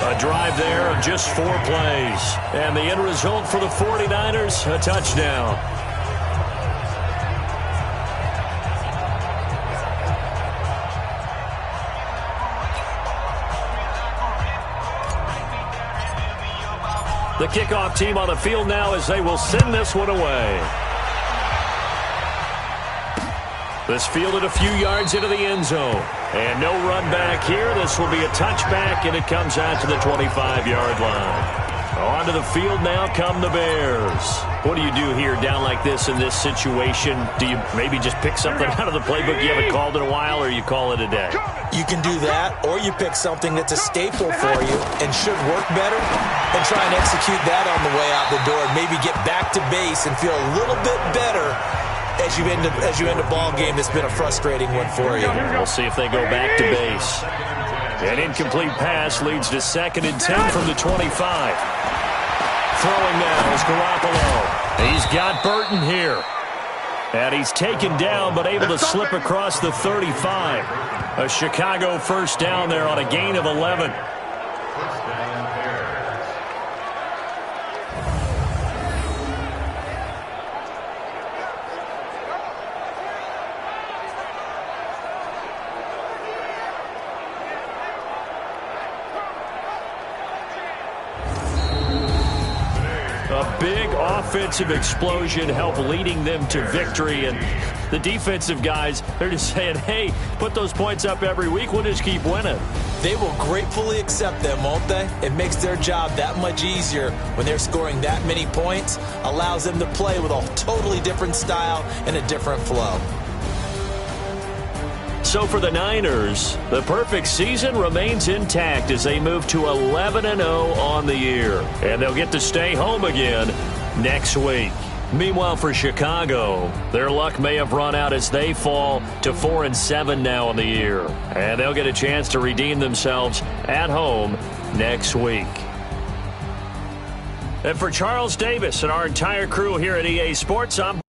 A drive there of just 4 plays. And the end result for the 49ers, a touchdown. The kickoff team on the field now as they will send this one away. This fielded a few yards into the end zone. And no run back here. This will be a touchback, and it comes out to the 25-yard line. Onto the field now come the Bears. What do you do here down like this in this situation? Do you maybe just pick something out of the playbook you haven't called in a while, or you call it a day? You can do that, or you pick something that's a staple for you and should work better and try and execute that on the way out the door and maybe get back to base and feel a little bit better as you end a ball game that's been a frustrating one for you. We'll see if they go back to base. An incomplete pass leads to 2nd and 10 from the 25. Throwing now is Garoppolo. He's got Burton here. And he's taken down but able to slip across the 35. A Chicago first down there on a gain of 11. A big offensive explosion helped leading them to victory. And the defensive guys, they're just saying, hey, put those points up every week. We'll just keep winning. They will gratefully accept them, won't they? It makes their job that much easier when they're scoring that many points. Allows them to play with a totally different style and a different flow. So for the Niners, the perfect season remains intact as they move to 11-0 on the year. And they'll get to stay home again next week. Meanwhile, for Chicago, their luck may have run out as they fall to 4-7 now on the year. And they'll get a chance to redeem themselves at home next week. And for Charles Davis and our entire crew here at EA Sports, I'm